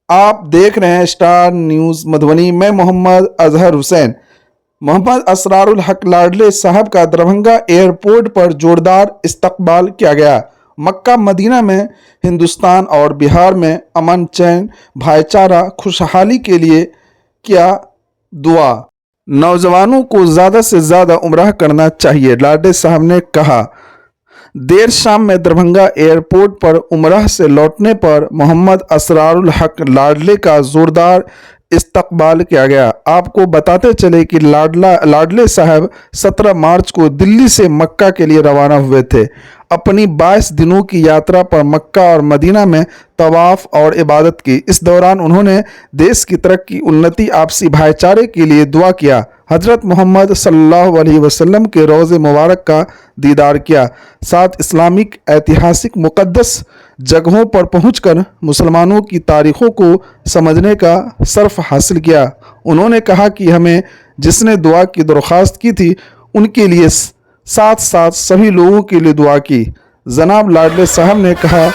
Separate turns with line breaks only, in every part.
आप देख रहे हैं स्टार न्यूज़ मधुबनी। मैं मोहम्मद अजहर हुसैन। मोहम्मद असरारुल हक लाडले साहब का दरभंगा एयरपोर्ट पर जोरदार इस्तकबाल किया गया। मक्का मदीना में हिंदुस्तान और बिहार में अमन, चैन, भाईचारा, खुशहाली के लिए किया दुआ। नौजवानों को ज़्यादा से ज़्यादा उम्राह करना चाहिए, लाडले साहब ने कहा। देर शाम में दरभंगा एयरपोर्ट पर उमराह से लौटने पर मोहम्मद असरारुल हक लाडले का जोरदार इस्तकबाल किया गया। आपको बताते चले कि लाडले साहब 17 मार्च को दिल्ली से मक्का के लिए रवाना हुए थे। अपनी 22 दिनों की यात्रा पर मक्का और मदीना में तवाफ और इबादत की। इस दौरान उन्होंने देश की तरक्की, उन्नति, आपसी भाईचारे के लिए दुआ किया। हजरत मोहम्मद सल्लल्लाहु अलैहि वसल्लम के रोज़े मुबारक का दीदार किया। साथ इस्लामिक ऐतिहासिक मुक़द्दस जगहों पर पहुंचकर मुसलमानों की तारीख़ों को समझने का शर्फ हासिल किया। उन्होंने कहा कि हमें जिसने दुआ की दरख्वास्त की थी उनके लिए साथ साथ सभी लोगों के लिए दुआ की। जनाब लाडले साहब ने कहा,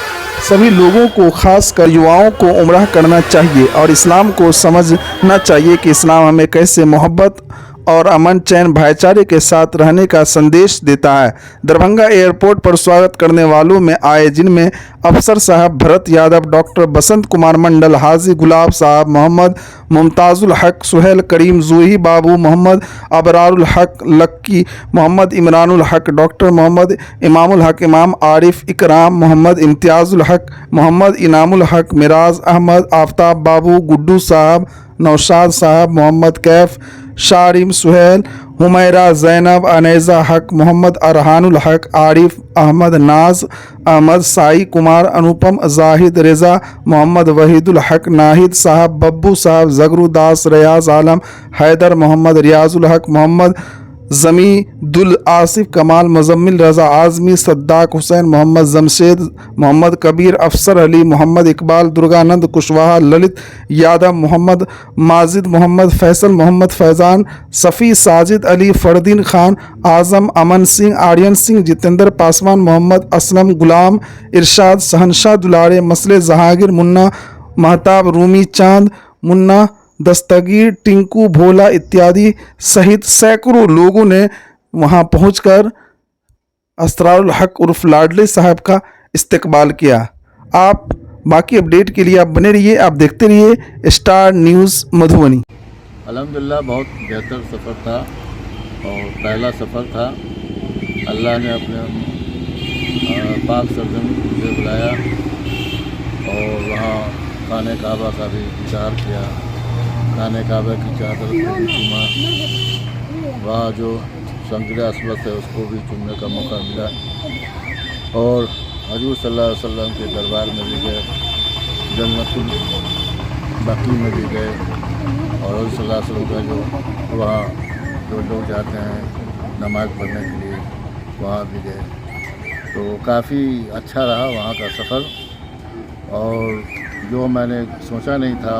सभी लोगों को, खासकर युवाओं को उम्राह करना चाहिए और इस्लाम को समझना चाहिए कि इस्लाम हमें कैसे मोहब्बत और अमन, चैन, भाईचारे के साथ रहने का संदेश देता है। दरभंगा एयरपोर्ट पर स्वागत करने वालों में आए जिनमें अफसर साहब भरत यादव, डॉक्टर बसंत कुमार मंडल, हाजी गुलाब साहब, मोहम्मद मुमताजुल हक, सुहेल करीम, जूही बाबू, मोहम्मद अबरारुल हक लक्की, मोहम्मद इमरानुल हक, डॉक्टर मोहम्मद इमामुल हक, इमाम आरिफ इकराम, मोहम्मद इम्तियाजुल हक, मोहम्मद इनामुल हक, मिराज अहमद, आफ्ताब बाबू, गुड्डू साहब, नौशाद साहब, मोहम्मद कैफ, शारिम, सुहेल, हुमैरा, जैनब, अनेज़ा हक, मोहम्मद अरहानुल हक, आरिफ अहमद, नाज अहमद, साई कुमार, अनुपम, जाहिद, रेज़ा, मोहम्मद वहीदुल हक, नाहिद साहब, बब्बू साहब, जगरुदास, रियाज आलम, हैदर, मोहम्मद रियाजुल हक, मोहम्मद जमीदुल आसिफ, कमाल, मुजम्मिल, रज़ा आज़मी, सद्दाक हुसैन, मोहम्मद जमशेद, मोहम्मद कबीर, अफसर अली, मोहम्मद इकबाल, दुर्गानंद कुशवाहा, ललित यादव, मोहम्मद माजिद, मोहम्मद फैसल, मोहम्मद फैज़ान, सफ़ी, साजिद अली, फरदीन खान, आज़म, अमन सिंह, आर्यन सिंह, जितेंद्र पासवान, मोहम्मद असलम, गुलाम इरशाद, शहनशाह दुलारे, मसले जहांगीर, मुन्ना महताब, रूमी चांद, मुन्ना दस्तगीर, टिंकू, भोला इत्यादि सहित सैकड़ों लोगों ने वहां पहुंचकर असरारुल हक उर्फ लाडले साहब का इस्तकबाल किया। आप बाकी अपडेट के लिए आप बने रहिए, आप देखते रहिए स्टार न्यूज़ मधुबनी।
अल्हम्दुलिल्लाह बहुत बेहतर सफ़र था और पहला सफ़र था। अल्लाह ने अपने पाक सरज़मीन से बुलाया और वहाँ खाने काबा का भी दीदार किया। खाने काबा की चादर को भी चूमा, वहाँ जो शंकर असवद है उसको भी चूमने का मौका मिला और हजूर सल्लल्लाहु अलैहि वसल्लम के दरबार में भी गए, जन्नतुल बकी में भी गए और हजूर सल्लल्लाहु अलैहि वसल्लम का जो वहाँ जो लोग जाते हैं नमाज़ पढ़ने के लिए वहाँ भी गए। तो काफ़ी अच्छा रहा वहाँ का सफ़र और जो मैंने सोचा नहीं था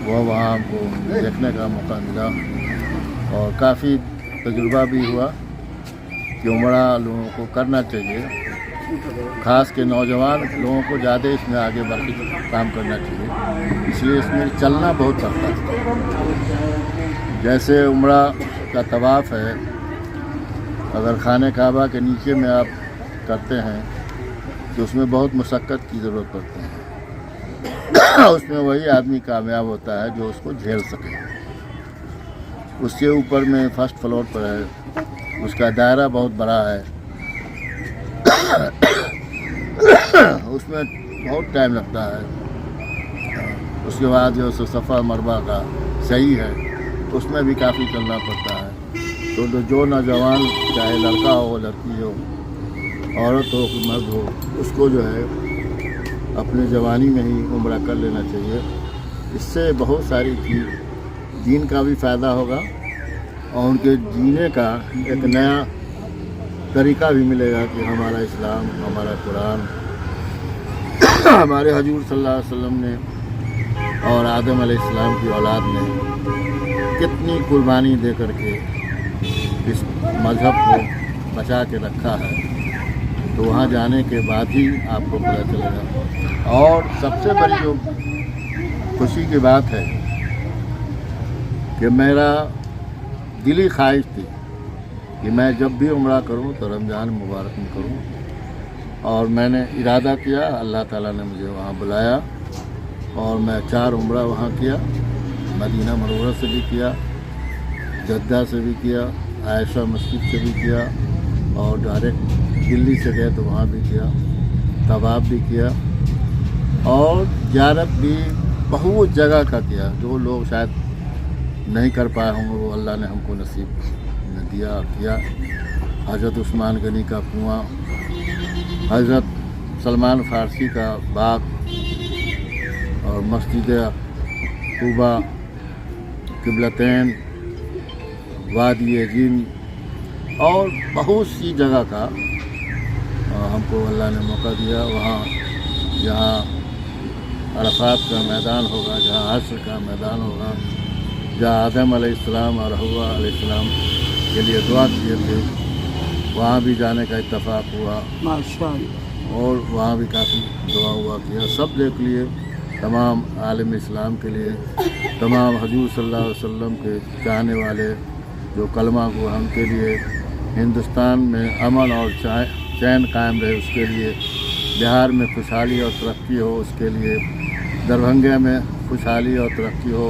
वो वहाँ हमको देखने का मौका मिला और काफ़ी तजुर्बा भी हुआ कि उम्रा लोगों को करना चाहिए। ख़ास के नौजवान लोगों को ज़्यादा इसमें आगे बढ़ के काम करना चाहिए, इसलिए इसमें चलना बहुत पड़ता है। जैसे उम्रा का तवाफ़ है, अगर खाने काबा के नीचे में आप करते हैं तो उसमें बहुत मशक्क़त की ज़रूरत पड़ती है। उसमें वही आदमी कामयाब होता है जो उसको झेल सके। उसके ऊपर में फर्स्ट फ्लोर पर है, उसका दायरा बहुत बड़ा है, उसमें बहुत टाइम लगता है। उसके बाद जो सफ़ा मरबा का सही है उसमें भी काफ़ी चलना पड़ता है। तो जो नौजवान, चाहे लड़का हो लड़की हो, औरत हो कि मर्द हो, उसको जो है अपने जवानी में ही उम्रा कर लेना चाहिए। इससे बहुत सारी चीज़ दीन का भी फ़ायदा होगा और उनके जीने का एक नया तरीका भी मिलेगा कि हमारा इस्लाम, हमारा कुरान, हमारे हजूर सल्लल्लाहु अलैहि वसल्लम ने और आदम अलैहिस्सलाम की औलाद ने कितनी कुर्बानी दे करके इस मज़हब को बचा के रखा है। तो वहाँ जाने के बाद ही आपको पता चलेगा। और सबसे बड़ी जो खुशी की बात है कि मेरा दिली ख्वाहिश थी कि मैं जब भी उम्रा करूं तो रमज़ान मुबारक में करूं, और मैंने इरादा किया, अल्लाह ताला ने मुझे वहाँ बुलाया और मैं 4 उम्रा वहाँ किया। मदीना मनव्वरा से भी किया, जद्दा से भी किया, आयशा मस्जिद से भी किया, और डायरेक्ट दिल्ली से गए तो वहाँ भी किया, तवाफ भी किया, और ज़ियारत भी बहुत जगह का किया। जो लोग शायद नहीं कर पाए होंगे वो अल्लाह ने हमको नसीब में दिया किया। हज़रत उस्मान गनी का कुआं, हज़रत सलमान फ़ारसी का बाग, और मस्जिद कूबा, क़िबलतैन, वादी जिन, और बहुत सी जगह का हमको अल्लाह ने मौका दिया। वहाँ जहाँ अरफ़ात का मैदान होगा, जहाँ हश्र का मैदान होगा, जहाँ आदम अलैहिस्सलाम और हव्वा अलैहिस्सलाम के लिए दुआ किए थे, वहाँ भी जाने का इत्तफ़ाक़ हुआ
माशाअल्लाह।
और वहाँ भी काफ़ी दुआ हुआ किया। सब के लिए, तमाम आलम इस्लाम के लिए, तमाम हजूर सल्लल्लाहु अलैहि वसल्लम के चाहने वाले जो कलमा को उनके लिए हिंदुस्तान में अमन और चैन कायम रहे, उसके लिए बिहार में खुशहाली और तरक्की हो, उसके लिए दरभंगा में खुशहाली और तरक्की हो,